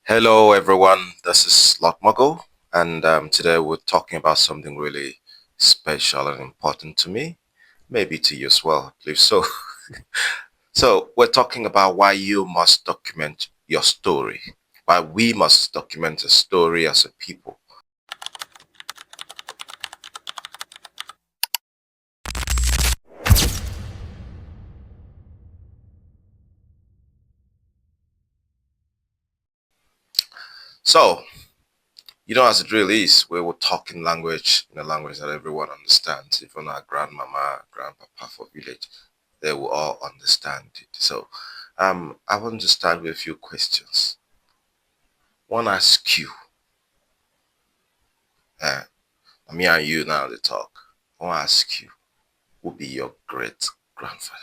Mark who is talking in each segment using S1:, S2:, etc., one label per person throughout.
S1: Hello, everyone. This is Lokmago, and today we're talking about something really special and important to me, maybe to you as well, I believe so. So, we're talking about why you must document your story, why we must document a story as a people. So, as it really is, we will talk in a language that everyone understands, even our grandmama, grandpapa for village, they will all understand it. So, I want to start with a few questions. Want to ask you, uh, me and you now the talk. I want to ask you, who be your great grandfather?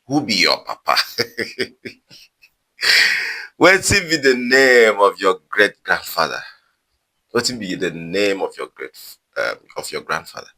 S1: Who be your papa? What's be the name of your great grandfather? What be the name of your grandfather?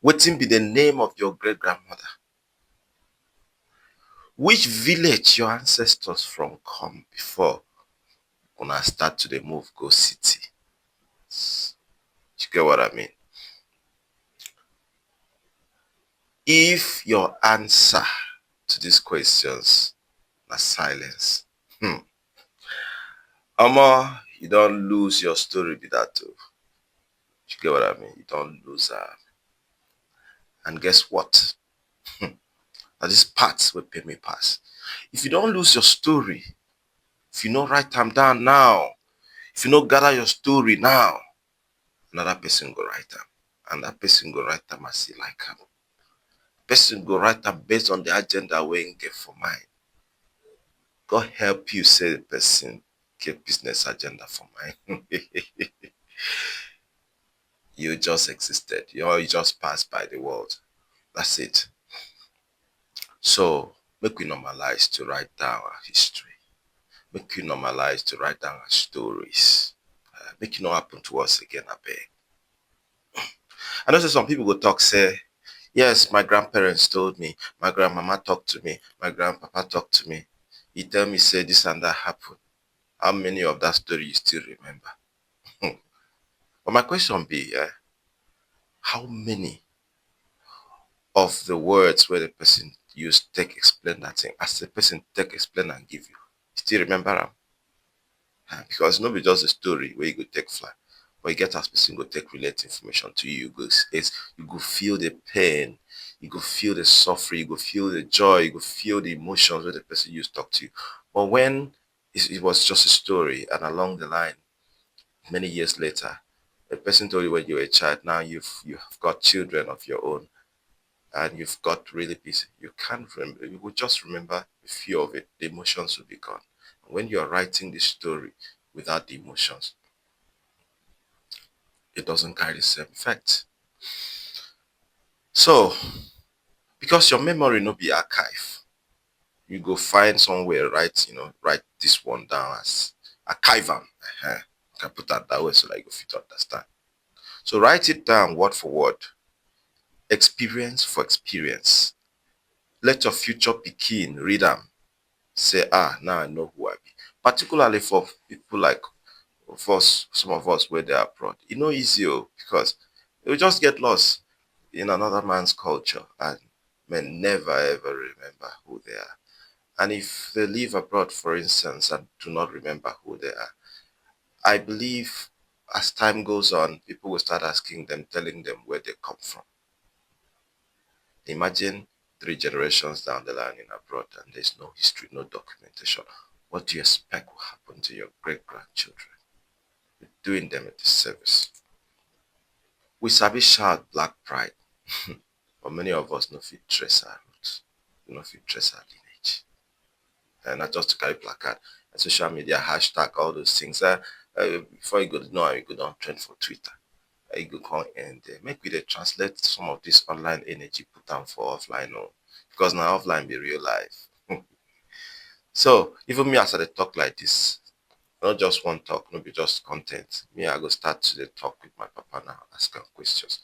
S1: What be the name of your great grandmother? Which village your ancestors from come before when I start to the move go city? You get what I mean? If your answer to these questions na silence, Omo, you don't lose your story be that too. You get what I mean? You don't lose and guess what? Now this part will pay me pass. If you don't lose your story, if you don't write them down now, if you don't gather your story now, another person go write them. And that person go write them as he like them. Person go write them based on the agenda we ain't get for mine. God help you say the person get business agenda for mine. You just existed. You just passed by the world. That's it. So make we normalize to write down our history. Make we normalize to write down our stories. Make it not happen to us again, I beg. I know some people will talk, say, yes, my grandparents told me, my grandmama talked to me, my grandpapa talked to me. He tell me, say this and that happened. How many of that story you still remember? But my question be, how many of the words where the person used take explain that thing, as the person take explain and give you, still remember them? Because no be just a story where you go take fly, but you get as person go take relate information to you. You go feel the pain, you go feel the suffering, you go feel the joy, you go feel the emotions where the person used to talk to you. But when it was just a story, and along the line, many years later, a person told you when you were a child, now you have got children of your own, and you've got really busy. You can't remember. You will just remember a few of it. The emotions will be gone. When you are writing this story without the emotions, it doesn't carry the same effect. So, because your memory no be archive, you go find somewhere write this one down as archive am. You can put that way so that you go fit understand. So write it down word for word, experience for experience. Let your future pikin read am, say, now I know who I be. Particularly for people like some of us where they are abroad. It's not easy because you just get lost in another man's culture and may never ever remember who they are. And if they live abroad, for instance, and do not remember who they are, I believe as time goes on, people will start asking them, telling them where they come from. Imagine 3 generations down the line in abroad and there's no history, no documentation. What do you expect will happen to your great grandchildren? You're doing them a disservice. We sabi shout black pride, but many of us no fit trace our roots, no fit trace our lineage. And not just to carry placard, and social media, hashtag, all those things. Before you go know, you go down trend for Twitter. You go come and make we dey translate some of this online energy, put down for offline, because now offline be real life. So even me as I dey talk like this, not just one talk, no be just content. Me, I go start to dey talk with my papa now, ask am questions.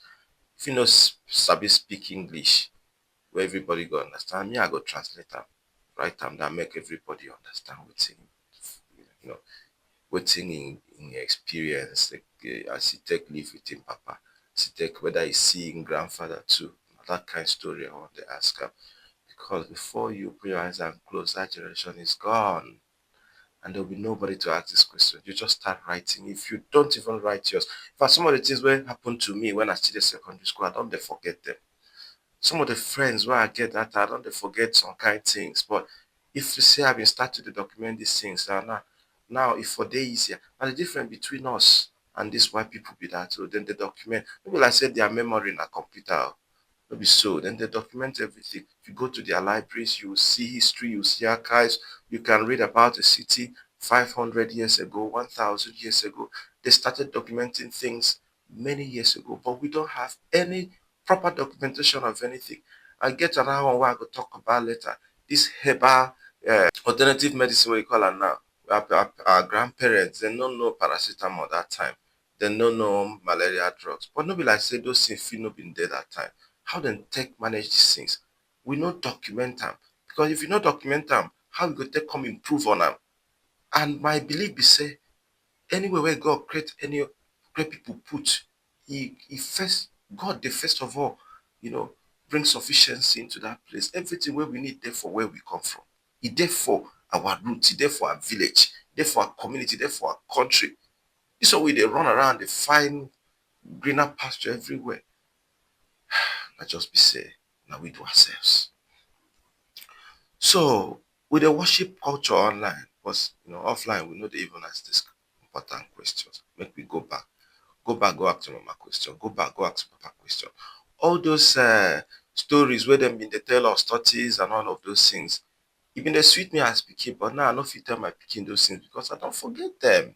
S1: If you know sabi speak English, where everybody go understand, me I go translate am, write am down, make everybody understand wetin waiting in experience, as he take live with him papa, as he take whether he see him grandfather too. That kind of story I want to ask him. Because before you put your eyes and close, that generation is gone. And there'll be nobody to ask this question. You just start writing. If you don't even write yours, in fact, some of the things that happened to me when I studied secondary school, I don't forget them. Some of the friends where I get that, I don't forget some kind of things. But if you say I've been starting to document these things, now if for day easier, and the difference between us and these white people be that, so then they document. Maybe like I said, their memory in a computer. Maybe so. Then they document everything. If you go to their libraries, you will see history, you will see archives. You can read about a city 500 years ago, 1,000 years ago. They started documenting things many years ago, but we don't have any proper documentation of anything. I get another one where I go talk about later. This herbal alternative medicine, what you call it now. Our grandparents, they don't know paracetamol that time. They don't know malaria drugs. But nobody like say those things fit no been there that time. How then take manage these things? We not document them. Because if you not document them, how we go take come improve on them? And my belief is say anywhere where God create any great people put, he first God the first of all, you know, bring sufficiency into that place. Everything where we need there for where we come from. He there for our roots, he there for our village, there for our community, there for our country. This is why they run around, they find greener pasture everywhere. Not just be say, now we do ourselves. So with the worship culture online, because offline we know they even ask this important questions. Make we go back. Go ask mama question. Go ask papa question. All those stories where them been they tell us stories and all of those things. Even they sweet me as pikin, but now I no fit tell my pikin those things because I don't forget them.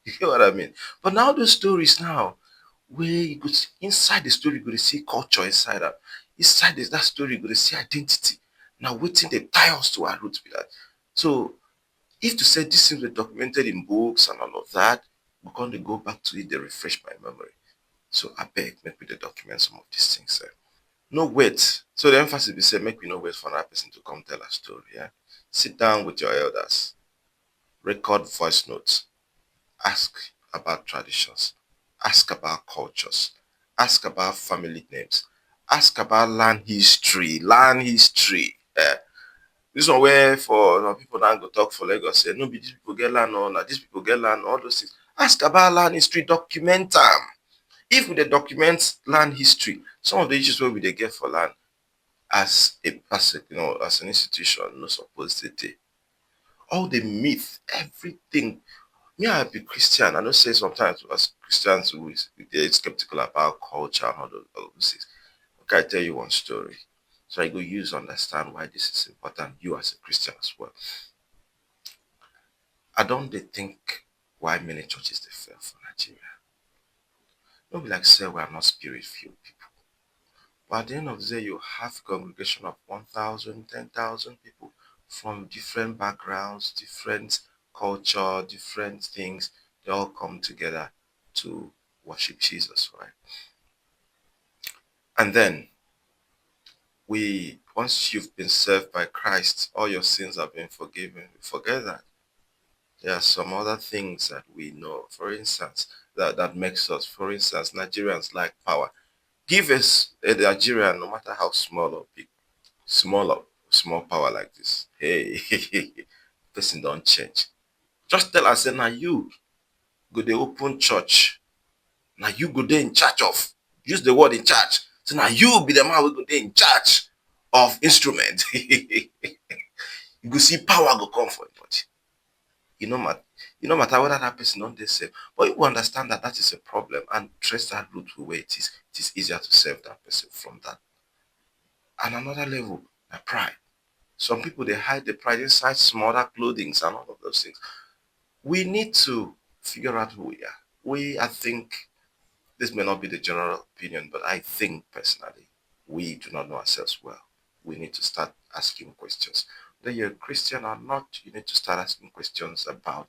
S1: You get what I mean? But now those stories now, where you go see, inside the story, you go to see culture inside that. Inside that story, you go to see identity. Now waiting they tie us to our roots with that. So if to say these things were documented in books and all of that, we're going to go back to it, they refresh my memory. So I beg, make we dey document some of these things. No wait. So the emphasis be say make we no wait for another person to come tell a story. Yeah? Sit down with your elders, record voice notes, ask about traditions, ask about cultures, ask about family names, ask about land history. Land history. This one where for some people now go talk for Lagos say no be these people get land or na these people get land, all those things. Ask about land history, document am. If we dey document land history, some of the issues wey we dey get for land as an institution no suppose dey. All the myth, everything. Me I be Christian, I know say sometimes as Christians we dey skeptical about culture and all those things. Okay, I tell you one story. So I go use understand why this is important, you as a Christian as well. I don't dey think why many churches dey fail for Nigeria. No be like say we are not spirit filled people. But at the end of the day, you have a congregation of 1,000, 10,000 people from different backgrounds, different culture, different things. They all come together to worship Jesus, right? And then once you've been served by Christ, all your sins have been forgiven. Forget that. There are some other things that we know. For instance, that makes us, for instance, Nigerians like power. Give us a Nigerian, no matter how small or big, small power like this. Hey, person don't change. Just tell us, say, now you go dey open church. Now you go there in charge of. Use the word in charge. So now you be the man who go there in charge of instrument. You go see power go come for body. You know matter. You no matter whether that person don't dey save. But you understand that that is a problem and trace that route to where it is easier to save that person from that. And another level, na pride. Some people they hide the pride inside some other clothing and all of those things. We need to figure out who we are. I think this may not be the general opinion, but I think personally, we do not know ourselves well. We need to start asking questions. Whether you're a Christian or not, you need to start asking questions about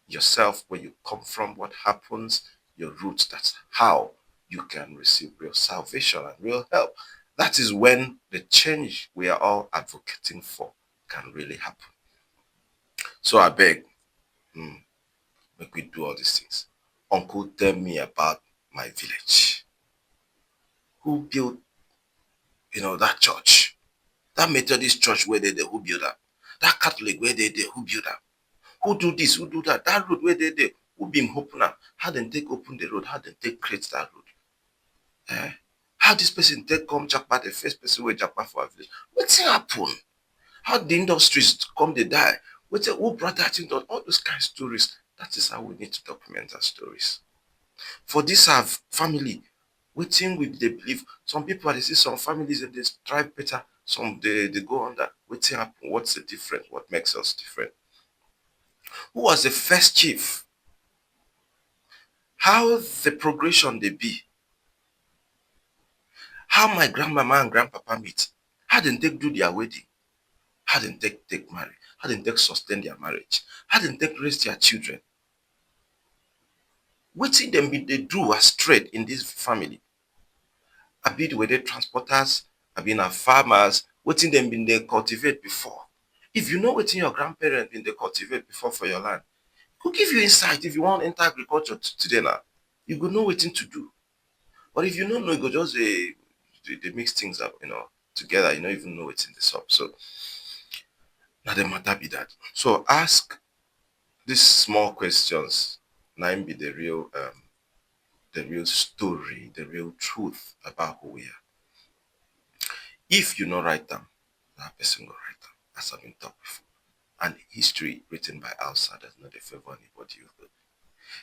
S1: yourself, where you come from, what happens, your roots. That's how you can receive real salvation and real help. That is when the change we are all advocating for can really happen. So I beg, Make we do all these things. Uncle, tell me about my village. Who built, that church? That Methodist church where they there, who built that? That Catholic where they there, who built that? Who do this, who do that? That road where they there, who been open am? How dem take open the road? How dem take create that road? Eh? How this person take come japa, the first person wey japa for our village? Wetin happen? How the industries come dey die? Wetin, who brought that into all those kind of stories? That is how we need to document our stories. For this our family, wetin we dey believe? Some people I dey see some families dem dey strive better, some dey go under. Wetin happen? What's the difference? What makes us different? Who was the first chief? How the progression dey be? How my grandmama and grandpapa meet? How dem take do their wedding? How dem take marry? How dem take sustain their marriage? How dem take raise their children? Wetin dem bin dey do as trade in this family? Abi were they transporters? Abi na farmers? Wetin dem bin dey cultivate before? If you know wetin your grandparents bin dey cultivate before for your land, e go give you insight. If you wan enter agriculture today now, you go know wetin to do. But if you no know, you go just dey mix things up, together. You no even know wetin dey sup. So na the matter be that. So ask these small questions. Na im be the real story, the real truth about who we are. If you no write am, that person go write am, as I been talk before. And history written by outsiders no dey favour anybody.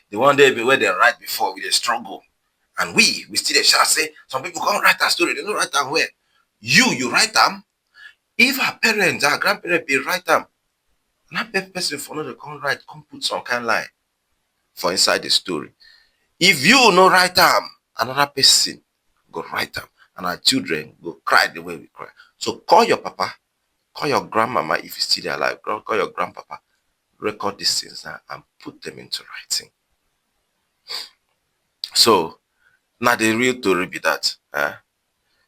S1: The one day where they write before, we dey struggle. And we still dey shout say some people come write that story, they no write am where? You write am. If our parents, our grandparents bin write am, na person for no dey come write, come put some kind lie for inside the story. If you no write am, another person go write am, and our children go cry the way we cry. So call your papa, call your grandmama if you still dey alive, call your grandpapa, record these things down and put them into writing. So na the real story be that.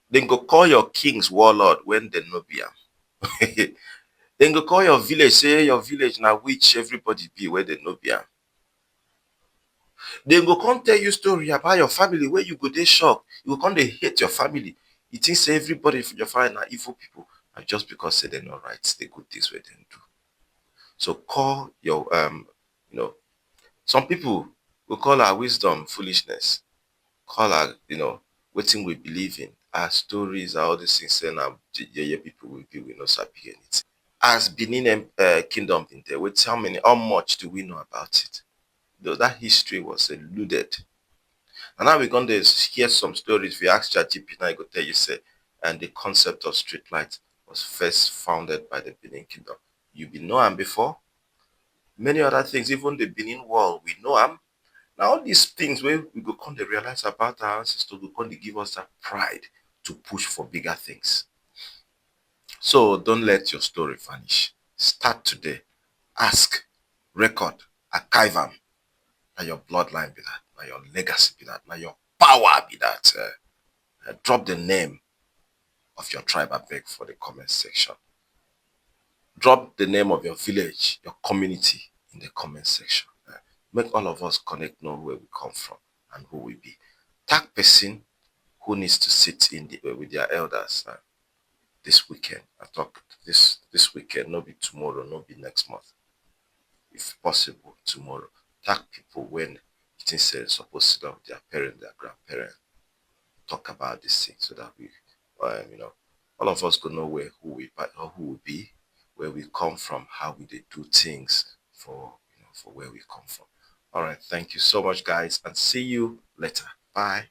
S1: Then go call your kings warlord when they no be am. Then go call your village, say your village na witch everybody be where they no be am. Then go come tell you story about your family where you go dey shock. You go come dey hate your family. You think say everybody for your family na evil people, and just because say they no right the good things where they do. So call your some people will call our wisdom foolishness. Call our wetin we believe in, our stories, all these things say na people will be, we no sabi anything. As Benin kingdom been there, with how much do we know about it? Though that history was eluded. And now we're going to hear some stories. If you ask ChatGPT now, I go tell you say, and the concept of street light was first founded by the Benin kingdom. You been know am before? Many other things, even the Benin wall, we know am. Now all these things where we go come to realize about our ancestors, go come to give us that pride to push for bigger things. So don't let your story vanish. Start today. Ask, record, archive am. Now your bloodline be that. Now your legacy be that. Now your power be that. Drop the name of your tribe, I beg, for the comment section. Drop the name of your village, your community in the comment section. Make all of us connect, know where we come from and who we be. Tag person who needs to sit in with their elders this weekend. I talk this weekend, no be tomorrow, no be next month. If possible, tomorrow. Tag people when it is supposed to sit down with their parents, their grandparents, talk about this thing so that we, all of us can know who we be, where we come from, how we do things for where we come from. All right, thank you so much, guys, and see you later. Bye.